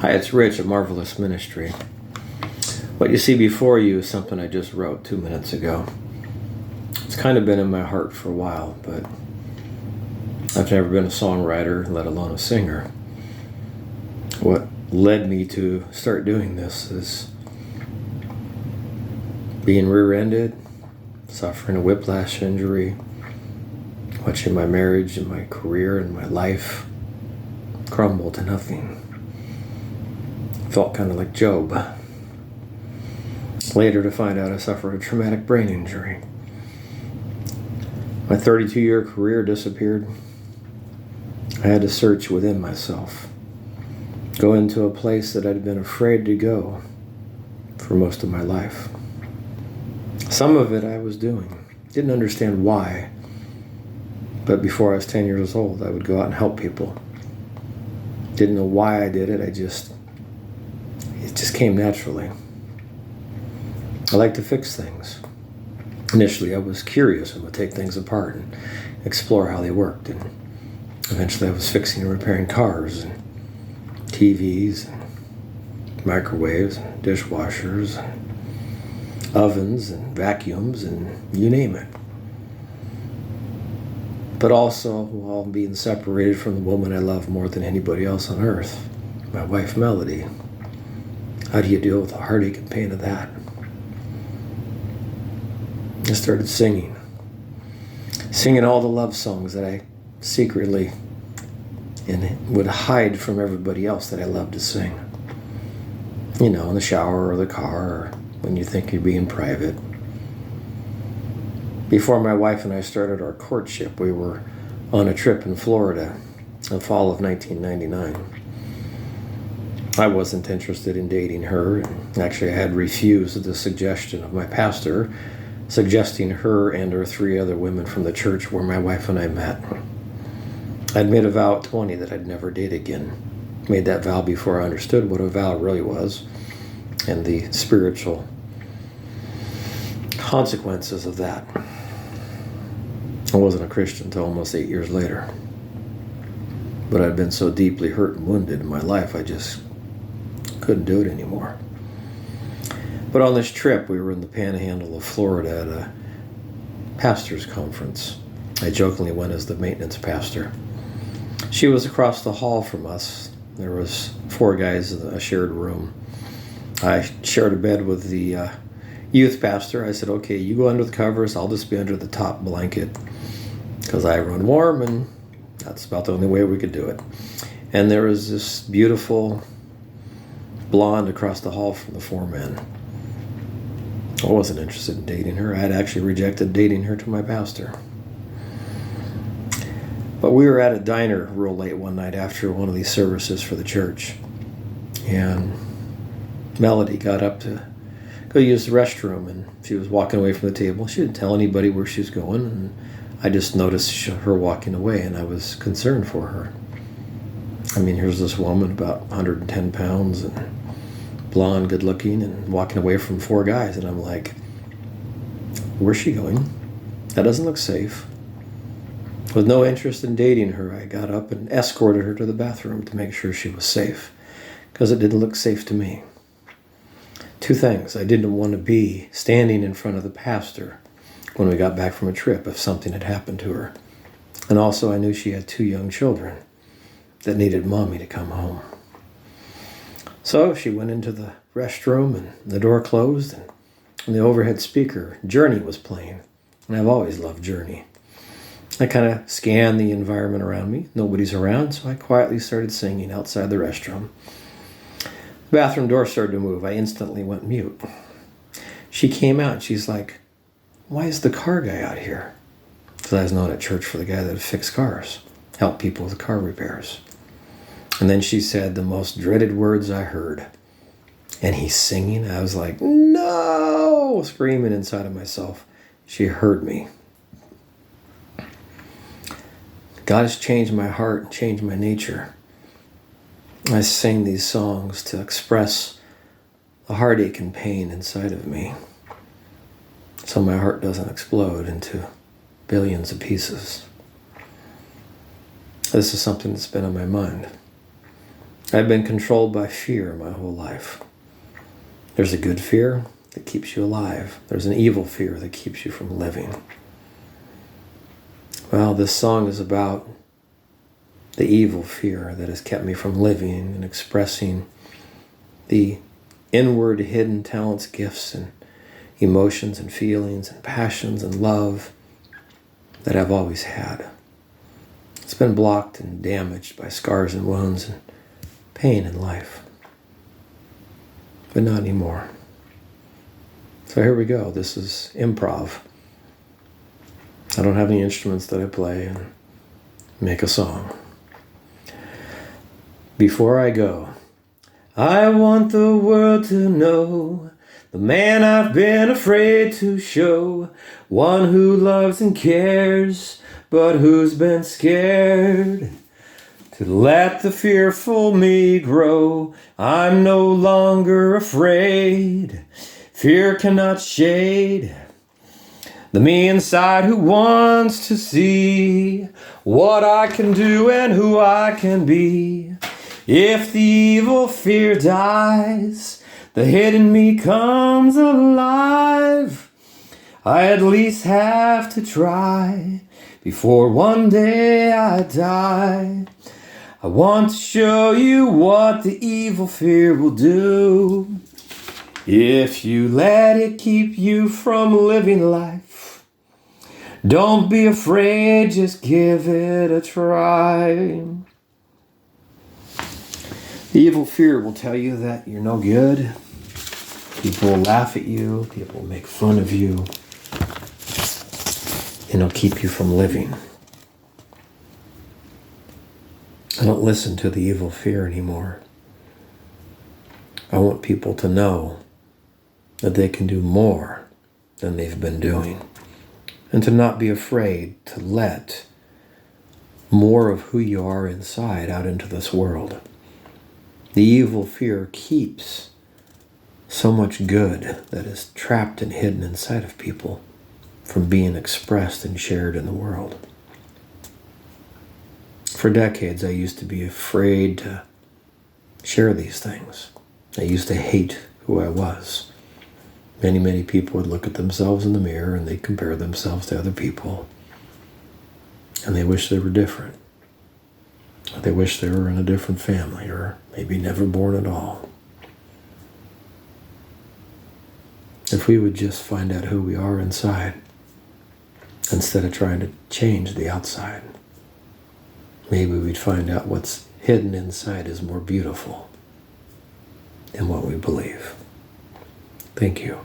Hi, it's Rich at Marvelous Ministry. What you see before you is something I just wrote 2 minutes ago. It's kind of been in my heart for a while, but I've never been a songwriter, let alone a singer. What led me to start doing this is being rear-ended, suffering a whiplash injury, watching my marriage and my career and my life crumble to nothing. Felt kind of like Job. Later to find out I suffered a traumatic brain injury. My 32-year career disappeared. I had to search within myself. Go into a place that I'd been afraid to go for most of my life. Some of it I was doing. Didn't understand why. But before I was 10 years old, I would go out and help people. Didn't know why I did it. It just came naturally. I like to fix things. Initially, I was curious and would take things apart and explore how they worked. And eventually, I was fixing and repairing cars and TVs and microwaves and dishwashers and ovens and vacuums and you name it. But also, while being separated from the woman I love more than anybody else on earth, my wife Melody. How do you deal with the heartache and pain of that? I started singing all the love songs that I secretly and would hide from everybody else that I loved to sing. You know, in the shower or the car or when you think you're being private. Before my wife and I started our courtship, we were on a trip in Florida in the fall of 1999. I wasn't interested in dating her, and actually I had refused the suggestion of my pastor, suggesting her and her 3 other women from the church where my wife and I met. I'd made a vow at 20 that I'd never date again. Made that vow before I understood what a vow really was and the spiritual consequences of that. I wasn't a Christian until almost 8 years later. But I'd been so deeply hurt and wounded in my life, I just couldn't do it anymore. But on this trip, we were in the panhandle of Florida at a pastor's conference. I jokingly went as the maintenance pastor. She was across the hall from us. There was 4 guys in a shared room. I shared a bed with the youth pastor. I said, okay, you go under the covers. I'll just be under the top blanket because I run warm, and that's about the only way we could do it. And there was this beautiful blonde across the hall from the 4 men. I wasn't interested in dating her. I had actually rejected dating her to my pastor. But we were at a diner real late one night after one of these services for the church. And Melody got up to go use the restroom, and she was walking away from the table. She didn't tell anybody where she was going, and I just noticed her walking away, and I was concerned for her. I mean, here's this woman about 110 pounds and blonde, good looking, and walking away from 4 guys, and I'm like, where's she going? That doesn't look safe. With no interest in dating her, I got up and escorted her to the bathroom to make sure she was safe, because it didn't look safe to me. 2 things. I didn't want to be standing in front of the pastor when we got back from a trip if something had happened to her. And also I knew she had 2 young children that needed mommy to come home. So she went into the restroom and the door closed, and on the overhead speaker, Journey was playing. And I've always loved Journey. I kind of scanned the environment around me. Nobody's around, so I quietly started singing outside the restroom. The bathroom door started to move. I instantly went mute. She came out and she's like, why is the car guy out here? Because I was known at church for the guy that would fix cars, help people with car repairs. And then she said the most dreaded words I heard. And he's singing. I was like, no, screaming inside of myself. She heard me. God has changed my heart and changed my nature. I sing these songs to express the heartache and pain inside of me, so my heart doesn't explode into billions of pieces. This is something that's been on my mind. I've been controlled by fear my whole life. There's a good fear that keeps you alive. There's an evil fear that keeps you from living. Well, this song is about the evil fear that has kept me from living and expressing the inward hidden talents, gifts, and emotions and feelings and passions and love that I've always had. It's been blocked and damaged by scars and wounds and pain in life. But not anymore. So here we go. This is improv. I don't have any instruments that I play, and make a song. Before I go, I want the world to know the man I've been afraid to show, one who loves and cares, but who's been scared to let the fearful me grow. I'm no longer afraid. Fear cannot shade the me inside who wants to see what I can do and who I can be. If the evil fear dies, the hidden me comes alive. I at least have to try before one day I die. I want to show you what the evil fear will do if you let it keep you from living life. Don't be afraid, just give it a try. The evil fear will tell you that you're no good. People will laugh at you. People will make fun of you. And it'll keep you from living. I don't listen to the evil fear anymore. I want people to know that they can do more than they've been doing. And to not be afraid to let more of who you are inside out into this world. The evil fear keeps so much good that is trapped and hidden inside of people from being expressed and shared in the world. For decades, I used to be afraid to share these things. I used to hate who I was. Many people would look at themselves in the mirror and they compare themselves to other people. And they wish they were different. They wish they were in a different family or maybe never born at all. If we would just find out who we are inside instead of trying to change the outside, maybe we'd find out what's hidden inside is more beautiful than what we believe. Thank you.